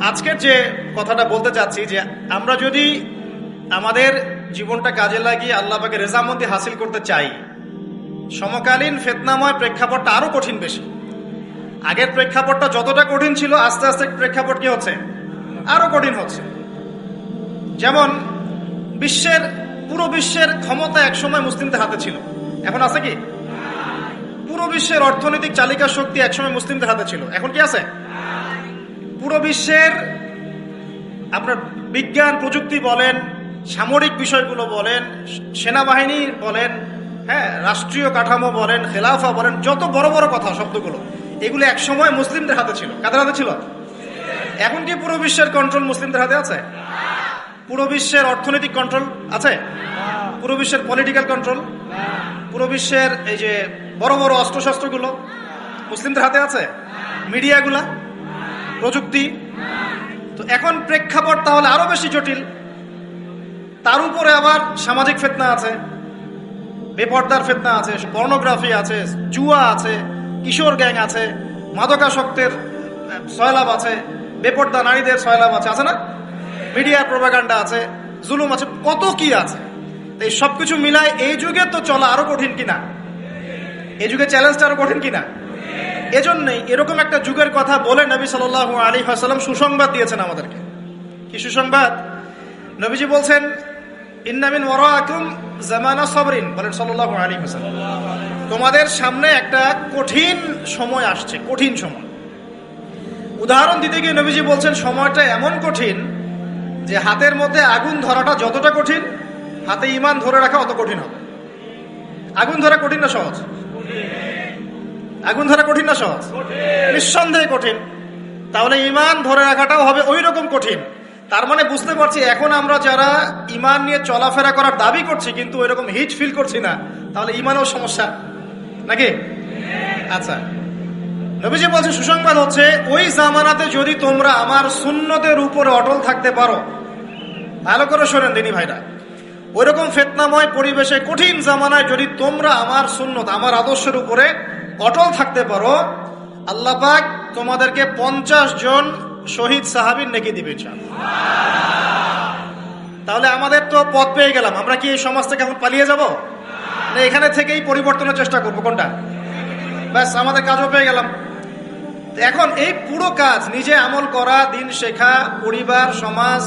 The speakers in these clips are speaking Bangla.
আজকের যে কথাটা বলতে চাচ্ছি যে আমরা যদি আমাদের জীবনটা কাজে লাগিয়ে আল্লাহ পাকের রেজামন্দি হাসিল করতে চাই, সমকালীন ফিতনাময় প্রেক্ষাপটটা আরো কঠিন বেশি। আগের প্রেক্ষাপটটা যতটা কঠিন ছিল, আস্তে আস্তে প্রেক্ষাপট কি হচ্ছে, আরো কঠিন হচ্ছে। যেমন পুরো বিশ্বের ক্ষমতা একসময় মুসলিমদের হাতে ছিল, এখন আছে কি? পুরো বিশ্বের অর্থনৈতিক চালিকা শক্তি একসময় মুসলিমদের হাতে ছিল, এখন কি আছে? পুরো বিশ্বের আপনার বিজ্ঞান প্রযুক্তি বলেন, সামরিক বিষয়গুলো বলেন, সেনাবাহিনী বলেন, হ্যাঁ, রাষ্ট্রীয় কাঠামো বলেন, খেলাফা বলেন, যত বড় বড় কথা শব্দগুলো, এগুলো একসময় মুসলিমদের হাতে ছিল। কাদের হাতে ছিল? এখন কি পুরো বিশ্বের কন্ট্রোল মুসলিমদের হাতে আছে? পুরো বিশ্বের অর্থনৈতিক কন্ট্রোল আছে? পুরো বিশ্বের পলিটিক্যাল কন্ট্রোল, পুরো বিশ্বের এই যে বড় বড় অস্ত্রশস্ত্রগুলো মুসলিমদের হাতে আছে? মিডিয়াগুলা, প্রযুক্তি? তো এখন প্রেক্ষাপট তাহলে আরো বেশি জটিল। তার উপরে আবার সামাজিক ফিতনা আছে, বেপর্দার ফিতনা আছে, পর্নোগ্রাফি আছে, জুয়া আছে, কিশোর গ্যাং আছে, মাদকাসক্তের সয়লাভ আছে, বেপর্দা নারীদের সয়লাভ আছে, আছে না? মিডিয়ার প্রোপাগান্ডা আছে, জুলুম আছে, কত কি আছে। এই সবকিছু মিলায় এই যুগে তো চলা আরো কঠিন কিনা? এই যুগে চ্যালেঞ্জটা আরো কঠিন কিনা? এজন্যই এরকম একটা যুগের কথা বলে নবী সাল্লাল্লাহু আলাইহি ওয়াসাল্লাম সুসংবাদ দিয়েছেন আমাদেরকে। কি সুসংবাদ? নবীজি বলছেন, ইন্না মিন ওয়ারাকুম জামানা সাবরিন, বলেন সাল্লাল্লাহু আলাইহি ওয়াসাল্লাম, তোমাদের সামনে একটা কঠিন সময় আসছে, কঠিন সময়। উদাহরণ দিতে গিয়ে নবীজি বলছেন, সময়টা এমন কঠিন যে হাতের মধ্যে আগুন ধরাটা যতটা কঠিন, হাতে ঈমান ধরে রাখা অত কঠিন হবে। আগুন ধরা কঠিন না সহজ? আগুন ধরা কঠিন না সহজ? নিঃসন্দেহে কঠিন। তাহলে ঈমান ধরে রাখাটাও হবে ওই রকম কঠিন। তার মানে বুঝতে পারছি এখন আমরা যারা ঈমান নিয়ে চলাফেরা করার দাবি করছি কিন্তু ওই রকম হিট ফিল করছি না, তাহলে ঈমানেও সমস্যা নাকি? আচ্ছা, নবীজি বলছে সুসংবাদ হচ্ছে, ওই জামানাতে যদি তোমরা আমার সুন্নতের উপরে অটল থাকতে পারো, ভালো করে শোনেন দিনী ভাইরা, ওই রকম ফিতনাময় পরিবেশে কঠিন জামানায় যদি তোমরা আমার সুন্নত, আমার আদর্শের উপরে অটল থাকতে পারো, আল্লাহ পাক তোমাদেরকে 50 জন শহীদ সাহাবীর নেকি দিবে ইনশাআল্লাহ। তাহলে আমাদের তো পথ পেয়ে গেলাম। আমরা কি এই সমাজ থেকে এখন পালিয়ে যাব না এখানে থেকেই পরিবর্তনের চেষ্টা করবো? কোনটা? ব্যাস, আমাদের কাজও পেয়ে গেলাম। এখন এই পুরো কাজ, নিজে আমল করা, দিন শেখা, পরিবার, সমাজ,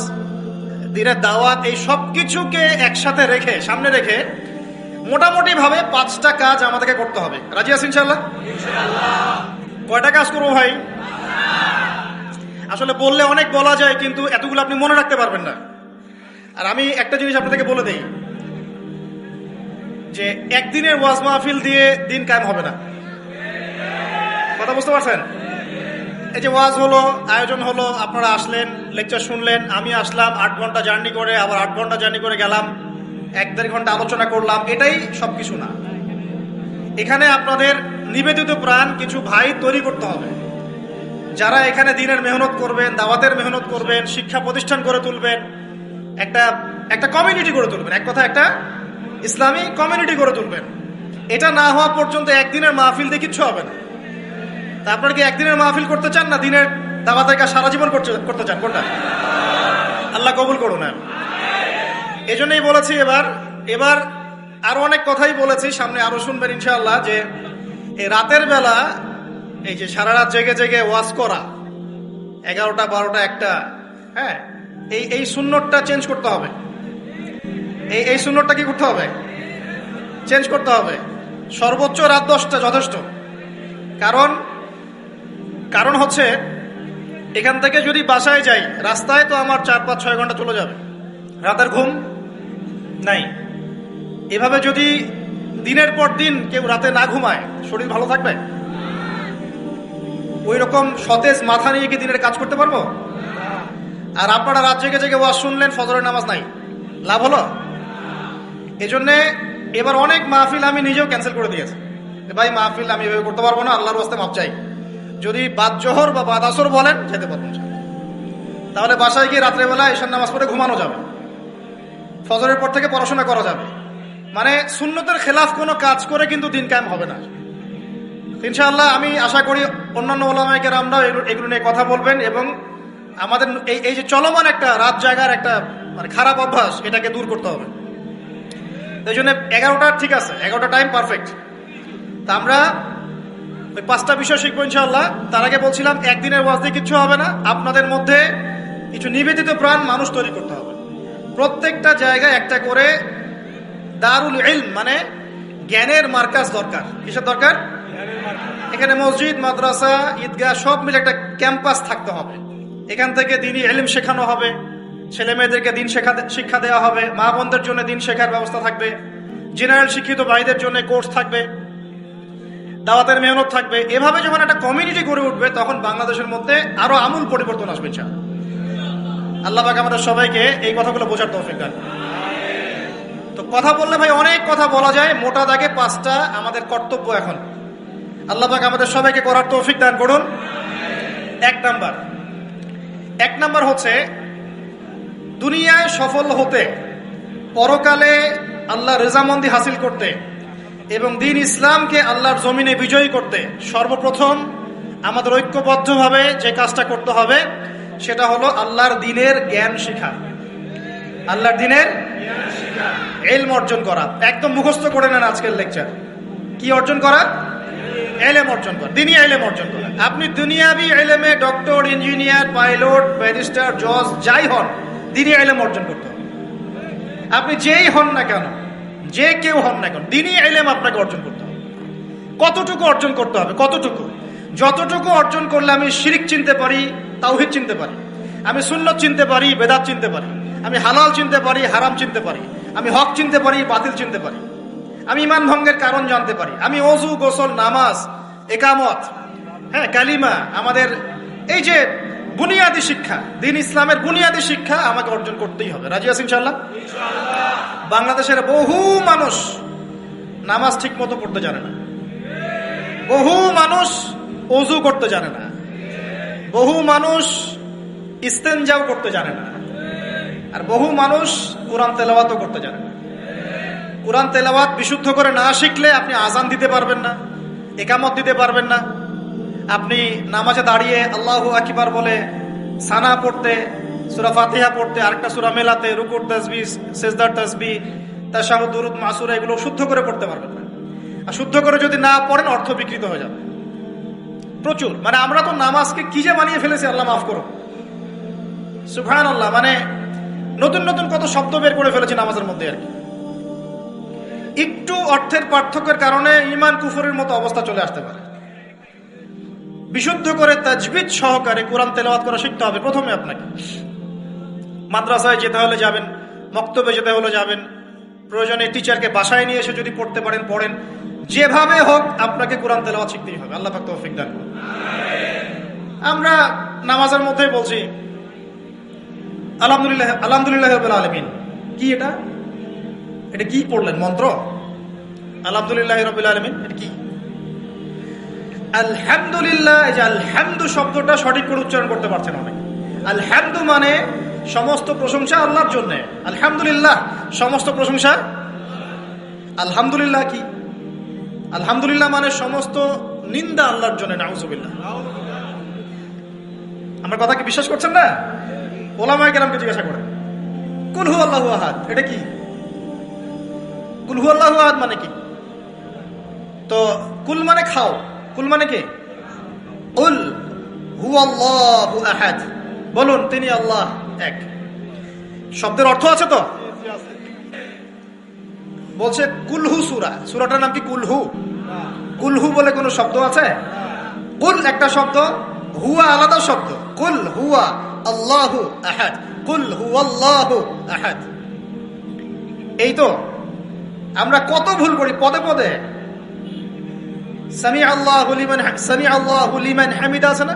দিনের দাওয়াত, এই সব কিছুকে একসাথে রেখে, সামনে রেখে মোটামুটি ভাবে 5টা কাজ আমাদেরকে করতে হবে। রাজি আছেন ইনশাআল্লাহ? কয়টা কাজ করবো ভাই? আসলে বললে অনেক বলা যায়, কিন্তু এতগুলো আপনি মনে রাখতে পারবেন না। আর আমি একটা জিনিস আপনাদেরকে বলে দেই যে একদিনের ওয়াজ মাহফিল দিয়ে দিন কায়েম হবে না। কথা বুঝতে পারছেন? এই যে ওয়াজ হলো, আয়োজন হলো, আপনারা আসলেন, লেকচার শুনলেন, আমি আসলাম 8 ঘন্টা জার্নি করে, আবার 8 ঘন্টা জার্নি করে গেলাম, 1-1.5 ঘন্টা আলোচনা করলাম, এটাই সবকিছু না। এখানে আপনাদের নিবেদিত প্রাণ কিছু ভাই তৈরি করতে হবে, যারা এখানে দিনের মেহনত করবেন, দাওয়াতের মেহনত করবেন, শিক্ষা প্রতিষ্ঠান করে তুলবেন, একটা কমিউনিটি গড়ে তুলবেন। এক কথা, একটা ইসলামী কমিউনিটি গড়ে তুলবেন। এটা না হওয়া পর্যন্ত একদিনের মাহফিল দিয়ে কিচ্ছু হবে না। তা আপনারা কি একদিনের মাহফিল করতে চান না দিনের দাওয়াতের কাজ সারা জীবন করতে চান? কোনটা? আল্লাহ কবুল করুন। এই জন্যই বলেছি, এবার আরো অনেক কথাই বলেছি, সামনে আরো শুনবেন ইনশাআল্লাহ, যে এই রাতের বেলা এই যে সারা রাত জেগে জেগে ওয়াজ করা, 11টা 12টা 1টা, হ্যাঁ, এই সুন্নতটা চেঞ্জ করতে হবে। এই সুন্নতটা কি করতে হবে? চেঞ্জ করতে হবে। সর্বোচ্চ রাত 10টা যথেষ্ট। কারণ হচ্ছে, এখান থেকে যদি বাসায় যাই, রাস্তায় তো আমার 4-5-6 ঘন্টা চলে যাবে, রাতের ঘুম নাই। এভাবে যদি দিনের পর দিন কেউ রাতে না ঘুমায়, শরীর ভালো থাকবে? ওই রকম সতেজ মাথা নিয়ে কি দিনের কাজ করতে পারবো? আর আপনারা রাত জেগে জেগে ওয়াজ শুনলেন, ফজরের নামাজ নাই, লাভ হলো? এজন্য এবার অনেক মাহফিল আমি নিজেও ক্যান্সেল করে দিয়েছি। ভাই, মাহফিল আমি এভাবে করতে পারবো না, আল্লাহর ওয়াস্তে মাপ চাই। যদি বাদ জোহর বা বাদ আসর বলেন, যেতে পারবেন। তাহলে বাসায় গিয়ে রাত্রেবেলা ঈশার নামাজ পড়ে ঘুমানো যাবে, ফজরের পর থেকে পড়াশোনা করা যাবে। মানে সুন্নতের খেলাফ কোনো কাজ করে কিন্তু দিন কায়েম হবে না ইনশাআল্লাহ। আমি আশা করি অন্যান্য উলামায়ে কেরামরাও এগুলো নিয়ে কথা বলবেন এবং আমাদের এই যে চলমান একটা রাত জায়গার একটা মানে খারাপ অভ্যাস, এটাকে দূর করতে হবে। এই জন্য 11টা ঠিক আছে, 11টা টাইম পারফেক্ট। তা আমরা ওই 5টা বিষয় শিখবো ইনশাআল্লাহ। তার আগে বলছিলাম একদিনের ওয়াজ দিয়ে কিচ্ছু হবে না, আপনাদের মধ্যে কিছু নিবেদিত প্রাণ মানুষ তৈরি করতে হবে। প্রত্যেকটা জায়গায় একটা করে দারুল ইলম মানে জ্ঞানের মার্কাজ দরকার। কিসের দরকার? এখানে মসজিদ, মাদ্রাসা, ঈদগাহ সব মিলে একটা ক্যাম্পাস থাকতে হবে। এখান থেকে দ্বীনি ইলম শেখানো হবে, ছেলে মেয়েদেরকে দিন শিক্ষা দেওয়া হবে, মা বোনদের জন্য দিন শেখার ব্যবস্থা থাকবে, জেনারেল শিক্ষিত ভাইদের জন্য কোর্স থাকবে, দাওয়াতের মেহনত থাকবে। এভাবে যখন একটা কমিউনিটি গড়ে উঠবে তখন বাংলাদেশের মধ্যে আরো আমূল পরিবর্তন আসবে ইনশাআল্লাহ। আল্লাহ পাক আমাদের সবাইকে এই কথাগুলো বোঝার তৌফিক দান। তো কথা বললে ভাই অনেক কথা বলা যায়, মোটা দাগে 5টা আমাদের কর্তব্য এখন আল্লাহ পাক আমাদের সবাইকে করার তৌফিক দান করুন। এক নাম্বার হচ্ছে দুনিয়ায় সফল হতে, পরকালে আল্লাহ রেজামন্দি হাসিল করতে এবং দ্বীন ইসলামকে আল্লাহর জমিনে বিজয়ী করতে সর্বপ্রথম আমাদের ঐক্যবদ্ধভাবে যে কাজটা করতে হবে সেটা হলো আল্লাহর দ্বীনের জ্ঞান শিখা, আল্লাহর দ্বীনের ইলম অর্জন করা। একদম মুখস্থ করে নেন আজকের লেকচার। কি অর্জন করা? ইলম অর্জন করা, দ্বীনি ইলম অর্জন করা। আপনি দুনিয়াবি ইলমে ডক্টর, ইঞ্জিনিয়ার, পাইলট, ব্যারিস্টার, জজ যাই হন, দ্বীনি ইলম অর্জন করতে হবে। আপনি যেই হন না কেন, যে কেউ হন না কেন, দ্বীনি ইলম আপনাকে অর্জন করতে হবে। কতটুকু অর্জন করতে হবে? কতটুকু? যতটুকু অর্জন করলে আমি শিরিক চিনতে পারি, তাওহীদ চিনতে পারি, আমি সুন্নাত চিনতে পারি, বেদাত চিনতে পারি, আমি হালাল চিনতে পারি, হারাম চিনতে পারি, আমি হক চিনতে পারি, বাতিল চিনতে পারি, আমি ঈমান ভঙ্গের কারণ জানতে পারি, আমি ওযু, গোসল, নামাজ, ইকামত, কালিমা, আমাদের এই যে বুনিয়াদী শিক্ষা, দ্বীন ইসলামের বুনিয়াদী শিক্ষা আমাকে অর্জন করতেই হবে। রাজি আছেন ইনশাআল্লাহ? বাংলাদেশের বহু মানুষ নামাজ ঠিক মতো পড়তে জানে না, বহু মানুষ ওযু করতে জানে না, বহু মানুষ ইস্তেনজাও করতে জানে না, আর বহু মানুষ কোরআন তেলাওয়াতও করতে জানে না। কোরআন তেলাওয়াত বিশুদ্ধ করে না শিখলে আপনি আজান দিতে পারবেন না, ইকামত দিতে পারবেন না। আপনি নামাজে দাঁড়িয়ে আল্লাহু আকবার বলে সানা পড়তে, সূরা ফাতিহা পড়তে, আরেকটা সূরা মেলাতে, রুকুর তাসবিহ, সিজদার তাসবিহ, তাশাহুদ, দুরুদ, মাসুরা এগুলো শুদ্ধ করে পড়তে পারবেন না। আর শুদ্ধ করে যদি না পড়েন অর্থ বিকৃত হয়ে যাবে প্রচুর। মানে আমরা তো নামাজকে কি যে বানিয়ে ফেলেছি, আল্লাহ মাফ করো, সুবহানাল্লাহ। মানে নতুন নতুন কত শব্দ বের করে ফেলেছি নামাজের মধ্যে আর কি। একটু অর্থের পার্থক্যের কারণে ঈমান কুফরের মতো অবস্থা চলে আসতে পারে। বিশুদ্ধ করে তাজবিদ সহকারে কোরআন তেলাওয়াত করা শিখতে হবে প্রথমে আপনাকে। মাদ্রাসায় যেতে হলে যাবেন, মক্তবে যেতে হলে যাবেন, প্রয়োজনে টিচারকে বাসায় নিয়ে এসে যদি পড়তে পারেন পড়েন, যেভাবে হোক আপনাকে কোরআন তেলাওয়াত শিখতেই হবে। আল্লাহ পাক তৌফিক দান করুন। আমরা নামাজের মধ্যেই বলছি আলহামদুলিল্লাহ, আলহামদুলিল্লাহ রাব্বিল আলামিন। কি এটা? এটা কি পড়লেন? মন্ত্র? আলহামদুলিল্লাহ রাব্বিল আলামিন এটা কি? আলহামদুলিল্লাহ। এই যে আলহামদু শব্দটা সঠিক করে উচ্চারণ করতে পারছেন অনেক। আলহামদু মানে সমস্ত প্রশংসা আল্লাহর জন্য। আলহামদুলিল্লাহ সমস্ত প্রশংসা। আলহামদুলিল্লাহ কি? আলহামদুলিল্লাহ মানে সমস্ত নিন্দা আল্লাহর জন্য। নাউযুবিল্লাহ। আমার কথা কি বিশ্বাস করছেন না? ওলামায়ে কেরামকে জিজ্ঞাসা করেন। কুল হু আল্লাহু আহাদ এটা কি? কুল হু আল্লাহু আহাদ মানে কি? তো কুল মানে খাও, কুল মানে কি? কুল হু আল্লাহু আহাদ, বলুন তিনি আল্লাহ এক। শব্দের অর্থ আছে তো? বলছে কুলহু সূরা, সূরাটার নাম কি কুলহু? কুলহু বলে কোনো শব্দ আছে? কুল একটা শব্দ, হুয়া আলাদা শব্দ। কুল হুয়া আল্লাহু আহাদ, কুল হুয়াল্লাহু আহাদ। এই তো আমরা কত ভুল করি পদে পদে। সামি আল্লাহু লিমান হামিদা আছে না?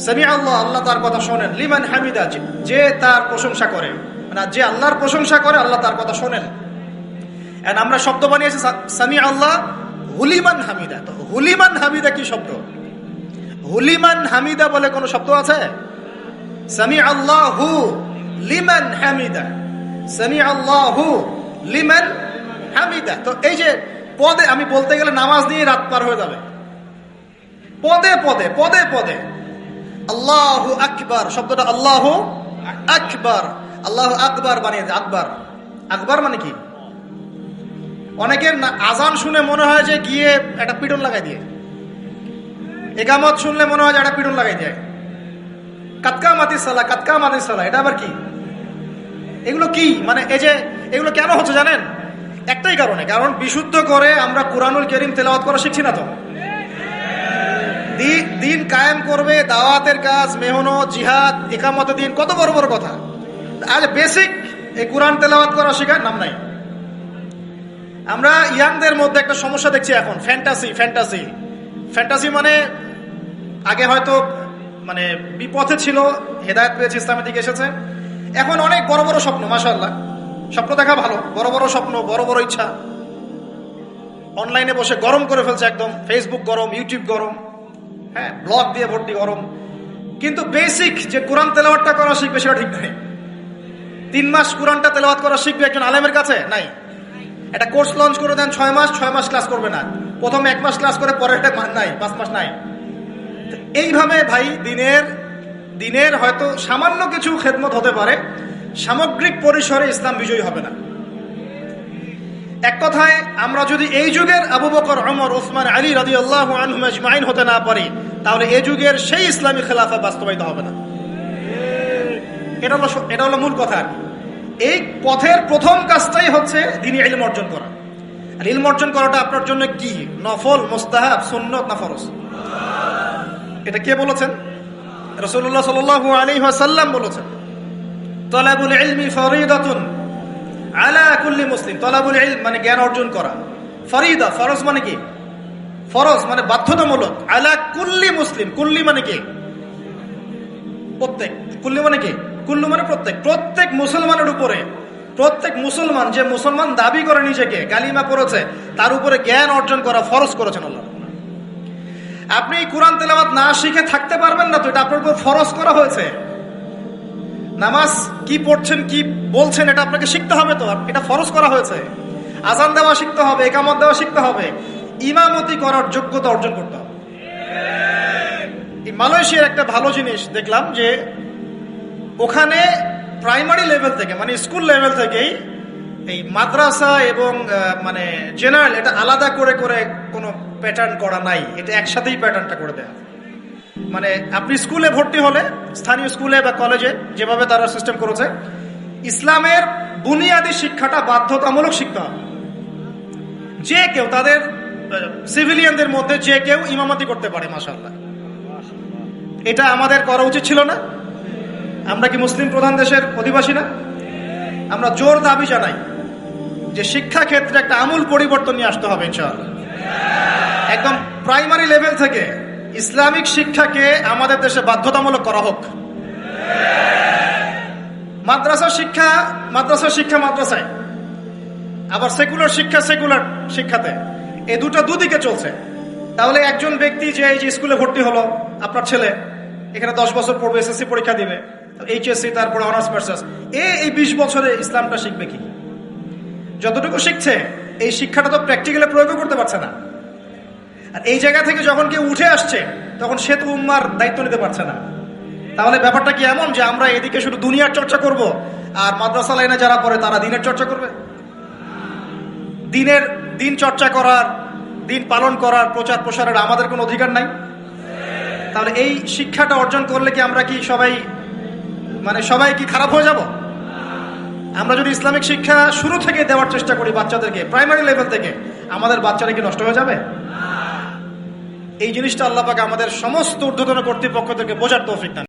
সামি আল্লাহ, আল্লাহ তার কথা শোনেন। লিমান হামিদা, যে তার প্রশংসা করে, মানে যে আল্লাহর প্রশংসা করে আল্লাহ তার কথা শোনেন। এন্ড আমরা শব্দ বানিয়েছি সামি আল্লাহ হুলিমান হামিদা। তো হুলিমান হামিদা কি শব্দ? হুলিমান হামিদা বলে কোন শব্দ আছে? সামি আল্লাহু লিমান হামিদা, সামি আল্লাহু লিমান হামিদা। তো এই যে পদে, আমি বলতে গেলে নামাজ নিয়ে রাত পার হয়ে যাবে। পদে পদে পদে পদে আল্লাহু আকবার, শব্দটা আল্লাহু আকবার, আল্লাহু আকবার বানিয়ে দেয়। আকবার, আকবার মানে কি? অনেকের আজান শুনে মনে হয় যে গিয়ে একটা পিটন লাগাই দিয়ে, একামত শুনলে মনে হয় যে একটা পিটন লাগাই দেয়, কাতকা মাতিস সালা, কাতকা মাতিস সালা, এটা আবার কি? এগুলো কি মানে এই যে এগুলো কেন হচ্ছে জানেন? একটাই কারণে, কারণ বিশুদ্ধ করে আমরা কুরআনুল কারীম তেলাওয়াত করা শিখছি না। তো দিন কায়েম করবে, দাওয়াতের কাজ, মেহনত, জিহাদ, ইকামতে দিন, কত বড় বড় কথা। আজ বেসিক এই কুরআন তেলাওয়াত করা শেখার নাম নাই। আমরা ইয়াংদের মধ্যে একটা সমস্যা দেখছি এখন, ফ্যান্টাসি। ফ্যান্টাসি ফ্যান্টাসি মানে আগে হয়তো মানে বিপথে ছিল, হেদায়েত পেয়েছে, ইসলামের দিকে এসেছে, এখন অনেক বড় বড় স্বপ্ন। মাশাআল্লাহ, স্বপ্ন দেখা ভালো, বড় বড় স্বপ্ন, বড় বড় ইচ্ছা। অনলাইনে বসে গরম করে ফেলছে একদম, ফেসবুক গরম, ইউটিউব গরম, হ্যাঁ, ব্লগ দিয়ে ভর্তি গরম। কিন্তু বেসিক যে কোরআন তেলাওয়াতটা করা শিখবে সেটা ঠিক নাই। 3 মাস কোরআনটা তেলাওয়াত করা শিখবে একজন আলেমের কাছে নাই। একটা কোর্স লঞ্চ করে দেন 6 মাস, 6 মাস ক্লাস করবে না, প্রথমে 1 মাস ক্লাস করে পরের নাই, 5 মাস নাই। এইভাবে ভাই দিনের হয়তো সামান্য কিছু খেদমত হতে পারে, সামগ্রিক পরিসরে ইসলাম বিজয়ী হবে না। এক কথায় আমরা যদি এই যুগের আবু বকর, ওমর, ওসমান, আলী রাদিয়াল্লাহু আনহুম আজমাইন হতে না পারি, তাহলে এই যুগের সেই ইসলামী খেলাফা বাস্তবায়িত হবে না। এটা হলো মূল কথা। এই পথের প্রথম কাজটাই হচ্ছে দ্বীনি ইলম অর্জন করা। আর ইলম অর্জন করাটা আপনার জন্য কি? নফল, মুস্তাহাব, সুন্নত না ফরজ? এটা কে বলেছেন? রাসূলুল্লাহ সাল্লাল্লাহু আলাইহি ওয়াসাল্লাম বলেছেন, তালাবুল ইলমি ফরিদাতুন আলা কুল্লি মুসলিম। তালাবুল ইলম মানে জ্ঞান অর্জন করা, ফরিদা, ফরজ মানে কি? ফরজ মানে বাধ্যতামূলক। আলা কুল্লি মুসলিম, কুল্লি মানে কি? প্রত্যেক। কুল্লি মানে কি? কুল্লু মানে প্রত্যেক। প্রত্যেক মুসলমানের উপরে, প্রত্যেক মুসলমান যে মুসলমান দাবি করে নিজেকে, কালিমা পড়েছে, তার উপরে জ্ঞান অর্জন করা ফরজ করেছেন আল্লাহ। আপনি কোরআন তেলাওয়াত না শিখে থাকতে পারবেন না, তো এটা আপনার উপর ফরজ করা হয়েছে। নামাজ কি পড়ছেন, কি বলছেন, এটা আপনাকে শিখতে হবে, তো এটা ফরজ করা হয়েছে। আজান দেওয়া শিখতে হবে, ইকামত দেওয়া শিখতে হবে, ইমামতি করার যোগ্যতা অর্জন করতে হবে। এই মালয়েশিয়ার একটা ভালো জিনিস দেখলাম যে ওখানে প্রাইমারি লেভেল থেকে, মানে স্কুল লেভেল থেকেই এই মাদ্রাসা এবং মানে জেনারেল, এটা আলাদা করে করে কোনো প্যাটার্ন করা নাই, এটা একসাথেই প্যাটার্নটা করে দেয়া। মানে আপনি স্কুলে ভর্তি হলে, স্থানীয় স্কুলে বা কলেজে যেভাবে তারা সিস্টেম করেছে, ইসলামের বুনিয়াদী শিক্ষাটা বাধ্যতামূলক শিখতে হবে। যে কেউ, তাদের সিভিলিয়ানদের মধ্যে যে কেউ ইমামতি করতে পারে। মাশাআল্লাহ, এটা আমাদের করা উচিত ছিল না? আমরা কি মুসলিম প্রধান দেশের অধিবাসী না? আমরা জোর দাবি জানাই যে শিক্ষা ক্ষেত্রে একটা আমূল পরিবর্তন নিয়ে আসতে হবে ইনশাআল্লাহ। একদম প্রাইমারি লেভেল থেকে ইসলামিক শিক্ষাকে আমাদের দেশে বাধ্যতামূলক করা হোক। মাদ্রাসা শিক্ষা মাদ্রাসায়, আবার সেকুলার শিক্ষাতে, এই দুদিকে চলছে। তাহলে একজন ব্যক্তি যে এই যে স্কুলে ভর্তি হলো, আপনার ছেলে এখানে 10 বছর পড়বে, এসএসসি পরীক্ষা দিবে, এইচএসসি, তারপরে অনার্স মাস্টার্স, এই 20 বছরে ইসলামটা শিখবে কি? যতটুকু শিখছে, এই শিক্ষাটা তো প্র্যাকটিক্যালি প্রয়োগ করতে পারছে না। আর এই জায়গা থেকে যখন কেউ উঠে আসছে, তখন সে তো উম্মার দায়িত্ব নিতে পারছে না। তাহলে ব্যাপারটা কি এমন যে আমরা এদিকে শুধু দুনিয়ার চর্চা করব, আর মাদ্রাসা লাইনে যারা পড়ে তারা দিনের চর্চা করবে? দিন চর্চা করার, দিন পালন করার, প্রচার প্রসারের আমাদের কোনো অধিকার নাই? তাহলে এই শিক্ষাটা অর্জন করলে কি আমরা কি সবাই কি খারাপ হয়ে যাব? আমরা যদি ইসলামিক শিক্ষা শুরু থেকে দেওয়ার চেষ্টা করি বাচ্চাদেরকে, প্রাইমারি লেভেল থেকে, আমাদের বাচ্চারা কি নষ্ট হয়ে যাবে? এই জিনিসটা আল্লাহ পাক আমাদের সমস্ত ঊর্ধ্বতন কর্তৃপক্ষ থেকে বোঝার তৌফিক দান।